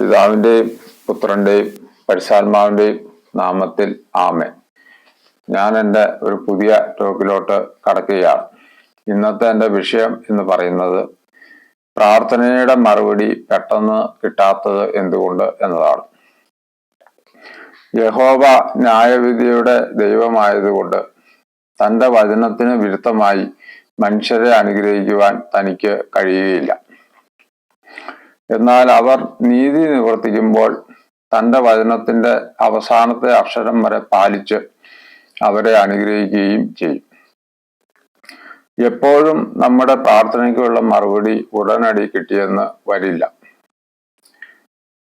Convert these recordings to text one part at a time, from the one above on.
പിതാവിൻ്റെയും പുത്രൻ്റെയും പരിശുദ്ധാത്മാവിൻ്റെയും നാമത്തിൽ ആമേൻ. ഞാൻ എൻ്റെ ഒരു പുതിയ ടോക്കിലോട്ട് കടക്കുകയാണ്. ഇന്നത്തെ എൻ്റെ വിഷയം എന്ന് പറയുന്നത് പ്രാർത്ഥനയുടെ മറുപടി പെട്ടെന്ന് കിട്ടാത്തത് എന്തുകൊണ്ട് എന്നതാണ്. യഹോവ ന്യായവിധിയുടെ ദൈവമായതുകൊണ്ട് തൻ്റെ വചനത്തിന് വിരുദ്ധമായി മനുഷ്യരെ അനുഗ്രഹിക്കുവാൻ തനിക്ക് കഴിയുകയില്ല. എന്നാൽ അവർ നീതി നിവർത്തിക്കുമ്പോൾ തൻ്റെ വചനത്തിൻ്റെ അവസാനത്തെ അക്ഷരം വരെ പാലിച്ച് അവരെ അനുഗ്രഹിക്കുകയും ചെയ്യും. എപ്പോഴും നമ്മുടെ പ്രാർത്ഥനയ്ക്കുള്ള മറുപടി ഉടനടി കിട്ടിയെന്ന് വരില്ല.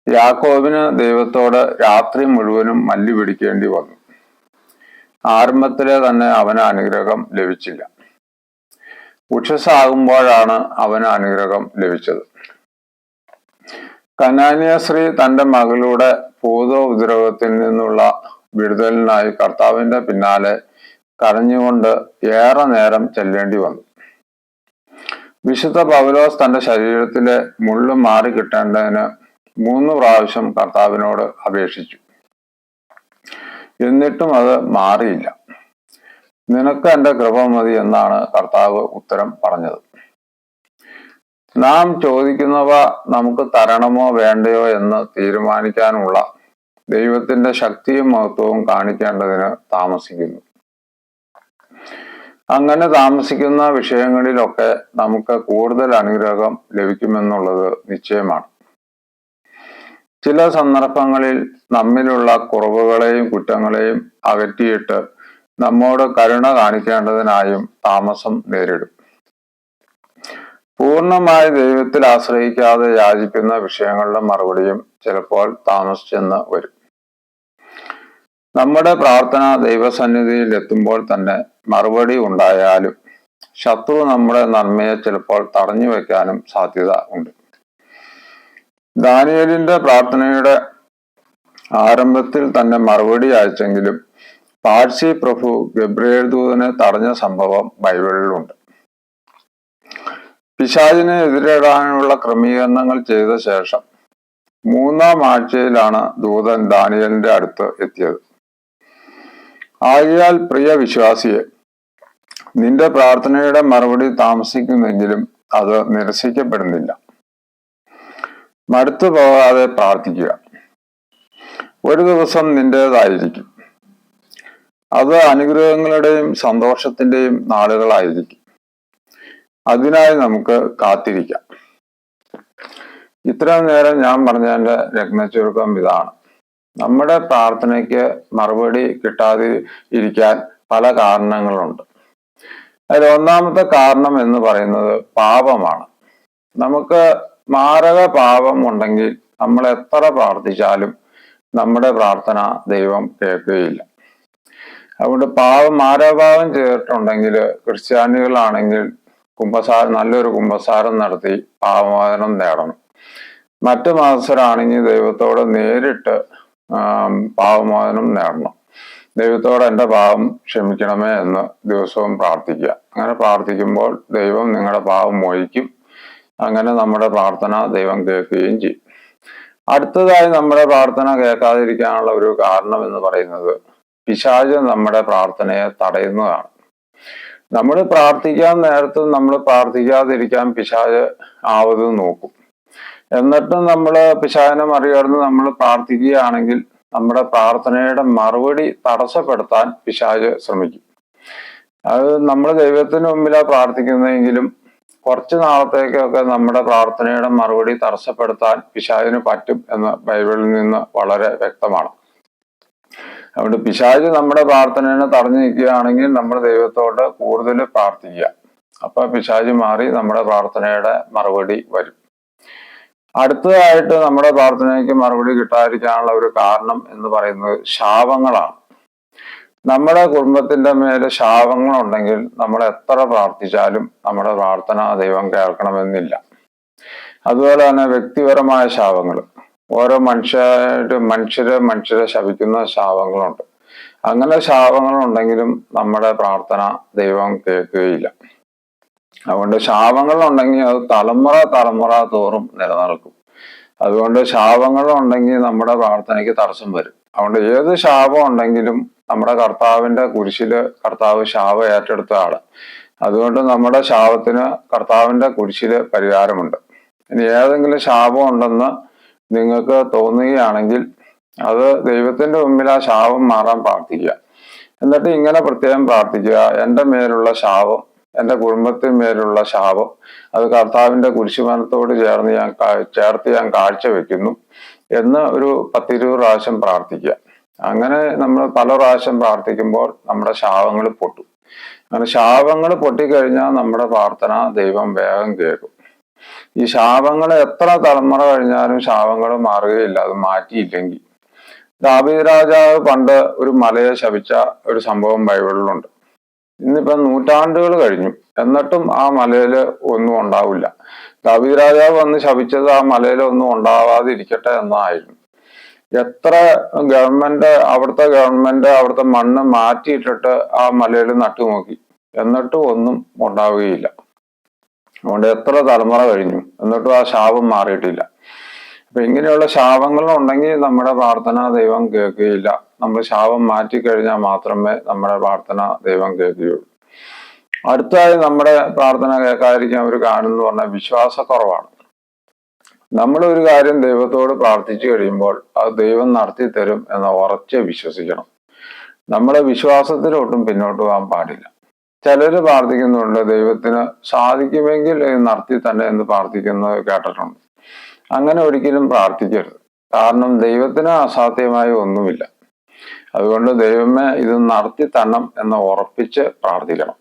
യാക്കോബിന് ദൈവത്തോട് രാത്രി മുഴുവനും മല്ലി പിടിക്കേണ്ടി വന്നു. ആരംഭത്തിലെ തന്നെ അവന് അനുഗ്രഹം ലഭിച്ചില്ല. ഉഷസ്സാകുമ്പോഴാണ് അവന് അനുഗ്രഹം ലഭിച്ചത്. കനാന്യ സ്ത്രീ തൻ്റെ മകളുടെ ഭൂതോപദ്രവത്തിൽ നിന്നുള്ള വിടുതലിനായി കർത്താവിന്റെ പിന്നാലെ കരഞ്ഞുകൊണ്ട് ഏറെ നേരം ചെല്ലേണ്ടി വന്നു. വിശുദ്ധ പൗലോസ് തൻ്റെ ശരീരത്തിലെ മുള്ളു മാറി കിട്ടേണ്ടതിന് 3 പ്രാവശ്യം കർത്താവിനോട് അപേക്ഷിച്ചു. എന്നിട്ടും അത് മാറിയില്ല. നിനക്ക് എൻ്റെ കൃപ മതി എന്നാണ് കർത്താവ് ഉത്തരം പറഞ്ഞത്. നാം ചോദിക്കുന്നവ നമുക്ക് തരണമോ വേണ്ടയോ എന്ന് തീരുമാനിക്കാനുള്ള ദൈവത്തിന്റെ ശക്തിയും മഹത്വവും കാണിക്കേണ്ടതിന് താമസിക്കുന്നു. അങ്ങനെ താമസിക്കുന്ന വിഷയങ്ങളിലൊക്കെ നമുക്ക് കൂടുതൽ അനുഗ്രഹം ലഭിക്കുമെന്നുള്ളത് നിശ്ചയമാണ്. ചില സന്ദർഭങ്ങളിൽ നമ്മിലുള്ള കുറവുകളെയും കുറ്റങ്ങളെയും അകറ്റിയിട്ട് നമ്മോട് കരുണ കാണിക്കേണ്ടതിനായും താമസം നേരിടും. പൂർണ്ണമായി ദൈവത്തിൽ ആശ്രയിക്കാതെ യാചിക്കുന്ന വിഷയങ്ങളുടെ മറുപടിയും ചിലപ്പോൾ താമസിച്ചെന്ന് വരും. നമ്മുടെ പ്രാർത്ഥന ദൈവസന്നിധിയിൽ എത്തുമ്പോൾ തന്നെ മറുപടി ഉണ്ടായാലും ശത്രു നമ്മുടെ നന്മയെ ചിലപ്പോൾ തടഞ്ഞു വെക്കാനും സാധ്യത ഉണ്ട്. ദാനിയേലിന്റെ പ്രാർത്ഥനയുടെ ആരംഭത്തിൽ തന്നെ മറുപടി അയച്ചെങ്കിലും പാഴ്സി പ്രഭു ഗബ്രിയേൽ ദൂതനെ തടഞ്ഞ സംഭവം ബൈബിളിലുണ്ട്. പിശാചിനെ എതിരിടാനുള്ള ക്രമീകരണങ്ങൾ ചെയ്ത ശേഷം 3-ാം ആഴ്ചയിലാണ് ദൂതൻ ദാനിയേലിന്റെ അടുത്ത് എത്തിയത്. ആകയാൽ പ്രിയ വിശ്വാസിയെ, നിന്റെ പ്രാർത്ഥനയുടെ മറുപടി താമസിക്കുന്നെങ്കിലും അത് നിരസിക്കപ്പെടുന്നില്ല. മടുത്തു പോകാതെ പ്രാർത്ഥിക്കുക. ഒരു ദിവസം നിന്റേതായിരിക്കും. അത് അനുഗ്രഹങ്ങളുടെയും സന്തോഷത്തിന്റെയും നാളുകളായിരിക്കും. അതിനായി നമുക്ക് കാത്തിരിക്കാം. ഇത്രയും നേരം ഞാൻ പറഞ്ഞതിന്റെ രത്നച്ചുരുക്കം ഇതാണ്. നമ്മുടെ പ്രാർത്ഥനയ്ക്ക് മറുപടി കിട്ടാതെ ഇരിക്കാൻ പല കാരണങ്ങളുണ്ട്. അതിൽ ഒന്നാമത്തെ കാരണം എന്ന് പറയുന്നത് പാപമാണ്. നമുക്ക് മാരക പാപം ഉണ്ടെങ്കിൽ നമ്മൾ എത്ര പ്രാർത്ഥിച്ചാലും നമ്മുടെ പ്രാർത്ഥന ദൈവം കേൾക്കുകയില്ല. അതുകൊണ്ട് മാരകപാപം ചെയ്തിട്ടുണ്ടെങ്കിൽ ക്രിസ്ത്യാനികളാണെങ്കിൽ നല്ലൊരു കുമ്പസാരം നടത്തി പാപമോചനം നേടണം. മറ്റു മതസ്ഥരാണെങ്കിൽ ദൈവത്തോട് നേരിട്ട് പാപമോചനം നേടണം. ദൈവത്തോട് എൻ്റെ പാപം ക്ഷമിക്കണമേ എന്ന് ദിവസവും പ്രാർത്ഥിക്കുക. അങ്ങനെ പ്രാർത്ഥിക്കുമ്പോൾ ദൈവം നിങ്ങളുടെ പാപം മോചിക്കും. അങ്ങനെ നമ്മുടെ പ്രാർത്ഥന ദൈവം കേൾക്കുകയും ചെയ്യും. അടുത്തതായി നമ്മുടെ പ്രാർത്ഥന കേൾക്കാതിരിക്കാനുള്ള ഒരു കാരണം എന്ന് പറയുന്നത് പിശാച് നമ്മുടെ പ്രാർത്ഥനയെ തടയുന്നതാണ്. നമ്മൾ പ്രാർത്ഥിക്കാൻ നേരത്ത് നമ്മൾ പ്രാർത്ഥിക്കാതിരിക്കാൻ പിശാച് ആവത് നോക്കും. എന്നിട്ടും നമ്മൾ പിശാചിനെ മറികടന്ന് നമ്മൾ പ്രാർത്ഥിക്കുകയാണെങ്കിൽ നമ്മുടെ പ്രാർത്ഥനയുടെ മറുപടി തടസ്സപ്പെടുത്താൻ പിശാച് ശ്രമിക്കും. അത് നമ്മൾ ദൈവത്തിന് മുമ്പിലാണ് പ്രാർത്ഥിക്കുന്നതെങ്കിലും കുറച്ചു നാളത്തേക്കൊക്കെ നമ്മുടെ പ്രാർത്ഥനയുടെ മറുപടി തടസ്സപ്പെടുത്താൻ പിശാചിന് പറ്റും എന്ന് ബൈബിളിൽ നിന്ന് വളരെ വ്യക്തമാണ്. അതുകൊണ്ട് പിശാച് നമ്മുടെ പ്രാർത്ഥനയെ തടഞ്ഞു നിൽക്കുകയാണെങ്കിൽ നമ്മൾ ദൈവത്തോട് കൂടുതൽ പ്രാർത്ഥിക്കുക. അപ്പൊ പിശാച് മാറി നമ്മുടെ പ്രാർത്ഥനയുടെ മറുപടി വരും. അടുത്തതായിട്ട് നമ്മുടെ പ്രാർത്ഥനയ്ക്ക് മറുപടി കിട്ടാതിരിക്കാനുള്ള ഒരു കാരണം എന്ന് പറയുന്നത് ശാപങ്ങളാണ്. നമ്മുടെ കുടുംബത്തിന്റെ മേലെ ശാപങ്ങളുണ്ടെങ്കിൽ നമ്മൾ എത്ര പ്രാർത്ഥിച്ചാലും നമ്മുടെ പ്രാർത്ഥന ദൈവം കേൾക്കണമെന്നില്ല. അതുപോലെ തന്നെ വ്യക്തിപരമായ ശാപങ്ങൾ, ഓരോ മനുഷ്യരെ ശപിക്കുന്ന ശാപങ്ങളുണ്ട്. അങ്ങനെ ശാപങ്ങളുണ്ടെങ്കിലും നമ്മുടെ പ്രാർത്ഥന ദൈവം കേൾക്കുകയില്ല. അതുകൊണ്ട് ശാപങ്ങളുണ്ടെങ്കിൽ അത് തലമുറ തോറും നിലനിൽക്കും. അതുകൊണ്ട് ശാപങ്ങളുണ്ടെങ്കിൽ നമ്മുടെ പ്രാർത്ഥനയ്ക്ക് തടസ്സം വരും. അതുകൊണ്ട് ഏത് ശാപം ഉണ്ടെങ്കിലും നമ്മുടെ കർത്താവിന്റെ കുരിശില് കർത്താവ് ശാപം ഏറ്റെടുത്ത ആള്. അതുകൊണ്ട് നമ്മുടെ ശാപത്തിന് കർത്താവിന്റെ കുരിശില് പരിഹാരമുണ്ട്. ഇനി ഏതെങ്കിലും ശാപം ഉണ്ടെന്ന് നിങ്ങൾക്ക് തോന്നുകയാണെങ്കിൽ അത് ദൈവത്തിന്റെ മുമ്പിൽ ആ ശാപം മാറാൻ പ്രാർത്ഥിക്കുക. എന്നിട്ട് ഇങ്ങനെ പ്രത്യേകം പ്രാർത്ഥിക്കുക: എൻ്റെ മേലുള്ള ശാപം, എൻ്റെ കുടുംബത്തിന്മേലുള്ള ശാപം, അത് കർത്താവിന്റെ കുരിശുമരണത്തോട് ചേർത്ത് ഞാൻ കാഴ്ചവെക്കുന്നു എന്ന് ഒരു 10-20 പ്രാവശ്യം പ്രാർത്ഥിക്കുക. അങ്ങനെ നമ്മൾ പല പ്രാവശ്യം പ്രാർത്ഥിക്കുമ്പോൾ നമ്മുടെ ശാപങ്ങൾ പൊട്ടും. അങ്ങനെ ശാപങ്ങൾ പൊട്ടിക്കഴിഞ്ഞാൽ നമ്മുടെ പ്രാർത്ഥന ദൈവം വേഗം കേൾക്കും. ഈ ശാപങ്ങൾ എത്ര തലമുറ കഴിഞ്ഞാലും ശാപങ്ങൾ മാറുകയില്ല, അത് മാറ്റിയില്ലെങ്കിൽ. ദാവീദ് രാജാവ് പണ്ട് ഒരു മലയെ ശപിച്ച ഒരു സംഭവം ബൈബിളിലുണ്ട്. ഇന്നിപ്പം നൂറ്റാണ്ടുകൾ കഴിഞ്ഞു, എന്നിട്ടും ആ മലയില് ഒന്നും ഉണ്ടാവില്ല. ദാവീദ് രാജാവ് വന്ന് ശപിച്ചത് ആ മലയിൽ ഒന്നും ഉണ്ടാവാതിരിക്കട്ടെ എന്നായിരുന്നു. എത്ര ഗവൺമെന്റ് അവിടുത്തെ മണ്ണ് മാറ്റിയിട്ടിട്ട് ആ മലയിൽ നട്ടുനോക്കി, എന്നിട്ടും ഒന്നും ഉണ്ടാവുകയില്ല. അതുകൊണ്ട് എത്ര തലമുറ കഴിഞ്ഞു, എന്നിട്ടും ആ ശാപം മാറിയിട്ടില്ല. അപ്പൊ ഇങ്ങനെയുള്ള ശാപങ്ങൾ ഉണ്ടെങ്കിൽ നമ്മുടെ പ്രാർത്ഥന ദൈവം കേൾക്കുകയില്ല. നമ്മൾ ശാപം മാറ്റിക്കഴിഞ്ഞാൽ മാത്രമേ നമ്മുടെ പ്രാർത്ഥന ദൈവം കേൾക്കുകയുള്ളൂ. അടുത്തായി നമ്മുടെ പ്രാർത്ഥന കേൾക്കാതിരിക്കാൻ ഒരു കാരണം എന്ന് പറഞ്ഞാൽ വിശ്വാസക്കുറവാണ്. നമ്മൾ ഒരു കാര്യം ദൈവത്തോട് പ്രാർത്ഥിച്ചു കഴിയുമ്പോൾ അത് ദൈവം നടത്തി തരും എന്ന് ഉറച്ച് വിശ്വസിക്കണം. നമ്മുടെ വിശ്വാസത്തിലൊട്ടും പിന്നോട്ട് പോകാൻ പാടില്ല. ചിലര് പ്രാർത്ഥിക്കുന്നുണ്ട്, ദൈവത്തിന് സാധിക്കുമെങ്കിൽ നടത്തി തന്നെ എന്ന് പ്രാർത്ഥിക്കുന്നത് കേട്ടിട്ടുണ്ട്. അങ്ങനെ ഒരിക്കലും പ്രാർത്ഥിക്കരുത്. കാരണം ദൈവത്തിന് അസാധ്യമായ ഒന്നുമില്ല. അതുകൊണ്ട് ദൈവമേ ഇത് നടത്തി തരണം എന്ന് ഉറപ്പിച്ച് പ്രാർത്ഥിക്കണം.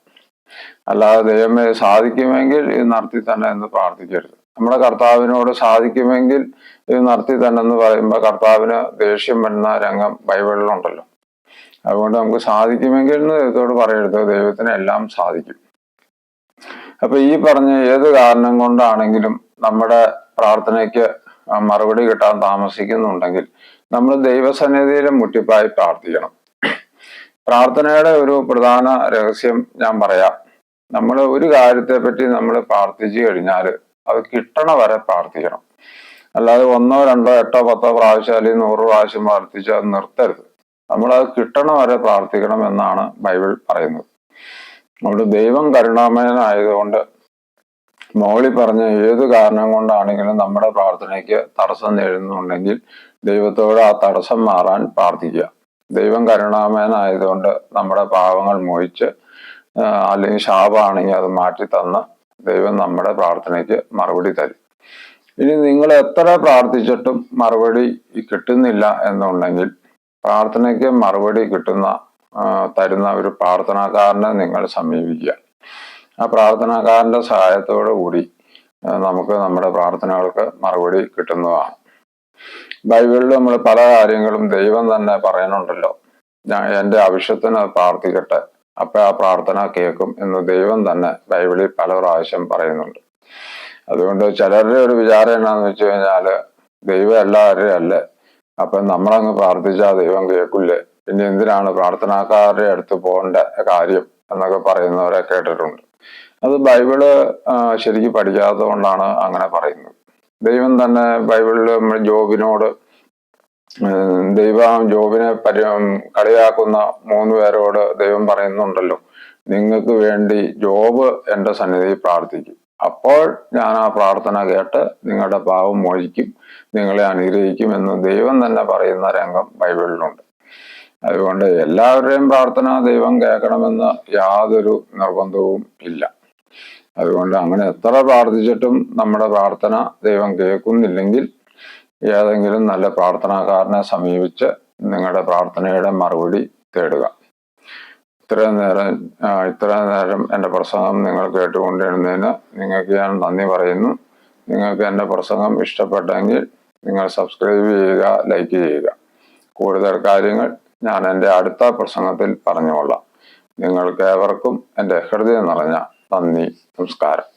അല്ലാതെ ദൈവമേ സാധിക്കുമെങ്കിൽ ഇത് നടത്തി തന്നെ എന്ന് പ്രാർത്ഥിക്കരുത്. നമ്മുടെ കർത്താവിനോട് സാധിക്കുമെങ്കിൽ ഇത് നടത്തി തന്നെ എന്ന് പറയുമ്പോൾ കർത്താവിന് ദേഷ്യം വരുന്ന രംഗം ബൈബിളിലുണ്ടല്ലോ. അതുകൊണ്ട് നമുക്ക് സാധിക്കുമെങ്കിൽ എന്ന് ദൈവത്തോട് പറയരുത്, ദൈവത്തിന് എല്ലാം സാധിക്കും. അപ്പൊ ഈ പറഞ്ഞ ഏത് കാരണം കൊണ്ടാണെങ്കിലും നമ്മുടെ പ്രാർത്ഥനയ്ക്ക് മറുപടി കിട്ടാൻ താമസിക്കുന്നുണ്ടെങ്കിൽ നമ്മൾ ദൈവസന്നിധിയിൽ മുട്ടിപ്പായി പ്രാർത്ഥിക്കണം. പ്രാർത്ഥനയുടെ ഒരു പ്രധാന രഹസ്യം ഞാൻ പറയാം. നമ്മൾ ഒരു കാര്യത്തെ പറ്റി നമ്മൾ പ്രാർത്ഥിച്ചു കഴിഞ്ഞാൽ അത് കിട്ടണ വരെ പ്രാർത്ഥിക്കണം. അല്ലാതെ 1, 2, 8, 10 പ്രാവശ്യം അല്ലെങ്കിൽ 100 പ്രാവശ്യം പ്രാർത്ഥിച്ച് അത് നിർത്തരുത്. നമ്മളത് കിട്ടണ വരെ പ്രാർത്ഥിക്കണം എന്നാണ് ബൈബിൾ പറയുന്നത്. അതുകൊണ്ട് ദൈവം കരുണാമയനായതുകൊണ്ട് മോളി പറഞ്ഞ ഏത് കാരണം കൊണ്ടാണെങ്കിലും നമ്മുടെ പ്രാർത്ഥനയ്ക്ക് തടസ്സം നേരിടുന്നുണ്ടെങ്കിൽ ദൈവത്തോട് ആ തടസ്സം മാറാൻ പ്രാർത്ഥിക്കുക. ദൈവം കരുണാമയനായതുകൊണ്ട് നമ്മുടെ പാവങ്ങൾ മോഹിച്ച് അല്ലെങ്കിൽ ശാപമാണെങ്കിൽ അത് മാറ്റി തന്ന് ദൈവം നമ്മുടെ പ്രാർത്ഥനയ്ക്ക് മറുപടി തരും. ഇനി നിങ്ങൾ എത്ര പ്രാർത്ഥിച്ചിട്ടും മറുപടി കിട്ടുന്നില്ല എന്നുണ്ടെങ്കിൽ പ്രാർത്ഥനയ്ക്ക് മറുപടി തരുന്ന ഒരു പ്രാർത്ഥനാകാരനെ നിങ്ങൾ സമീപിക്കുക. ആ പ്രാർത്ഥനാകാരന്റെ സഹായത്തോടു കൂടി നമുക്ക് നമ്മുടെ പ്രാർത്ഥനകൾക്ക് മറുപടി കിട്ടുന്നതാണ്. ബൈബിളിൽ നമ്മൾ പല കാര്യങ്ങളും ദൈവം തന്നെ പറയുന്നുണ്ടല്ലോ. എൻ്റെ ആവശ്യത്തിന് പ്രാർത്ഥിക്കട്ടെ, അപ്പൊ ആ പ്രാർത്ഥന കേൾക്കും എന്ന് ദൈവം തന്നെ ബൈബിളിൽ പല പ്രാവശ്യം പറയുന്നുണ്ട്. അതുകൊണ്ട് ചിലരുടെ ഒരു വിചാരം എന്നാന്ന് വെച്ച് കഴിഞ്ഞാല് ദൈവം എല്ലാവരുടെയും അല്ലേ, അപ്പൊ നമ്മളങ്ങ് പ്രാർത്ഥിച്ചാൽ ദൈവം കേൾക്കില്ലേ, പിന്നെ എന്തിനാണ് പ്രാർത്ഥനാക്കാരുടെ അടുത്ത് പോകേണ്ട കാര്യം എന്നൊക്കെ പറയുന്നവരെ കേട്ടിട്ടുണ്ട്. അത് ബൈബിള് ശരിക്കും പഠിക്കാത്തത് കൊണ്ടാണ് അങ്ങനെ പറയുന്നത്. ദൈവം തന്നെ ബൈബിളിൽ ജോബിനോട് ജോബിനെ കളിയാക്കുന്ന 3 പേരോട് ദൈവം പറയുന്നുണ്ടല്ലോ, നിങ്ങൾക്ക് വേണ്ടി ജോബ് എൻ്റെ സന്നിധിയിൽ പ്രാർത്ഥിക്കും, അപ്പോൾ ഞാൻ ആ പ്രാർത്ഥന കേട്ട് നിങ്ങളുടെ പാവം മോചിക്കും, നിങ്ങളെ അനുഗ്രഹിക്കും എന്ന് ദൈവം തന്നെ പറയുന്ന രംഗം ബൈബിളിലുണ്ട്. അതുകൊണ്ട് എല്ലാവരുടെയും പ്രാർത്ഥന ദൈവം കേൾക്കണമെന്ന് യാതൊരു നിർബന്ധവും ഇല്ല. അതുകൊണ്ട് അങ്ങനെ എത്ര പ്രാർത്ഥിച്ചിട്ടും നമ്മുടെ പ്രാർത്ഥന ദൈവം കേൾക്കുന്നില്ലെങ്കിൽ ഏതെങ്കിലും നല്ല പ്രാർത്ഥനാകാരനെ സമീപിച്ച് നിങ്ങളുടെ പ്രാർത്ഥനയുടെ മറുപടി തേടുക. ഇത്രയും നേരം എൻ്റെ പ്രസംഗം നിങ്ങൾ കേട്ടുകൊണ്ടിരുന്നതിന് നിങ്ങൾക്ക് ഞാൻ നന്ദി പറയുന്നു. നിങ്ങൾക്ക് എൻ്റെ പ്രസംഗം ഇഷ്ടപ്പെട്ടെങ്കിൽ നിങ്ങൾ സബ്സ്ക്രൈബ് ചെയ്യുക, ലൈക്ക് ചെയ്യുക. കൂടുതൽ കാര്യങ്ങൾ ഞാൻ എൻ്റെ അടുത്ത പ്രസംഗത്തിൽ പറഞ്ഞുകൊള്ളാം. നിങ്ങൾക്ക് ഏവർക്കും എൻ്റെ ഹൃദയം നിറഞ്ഞ നന്ദി, നമസ്കാരം.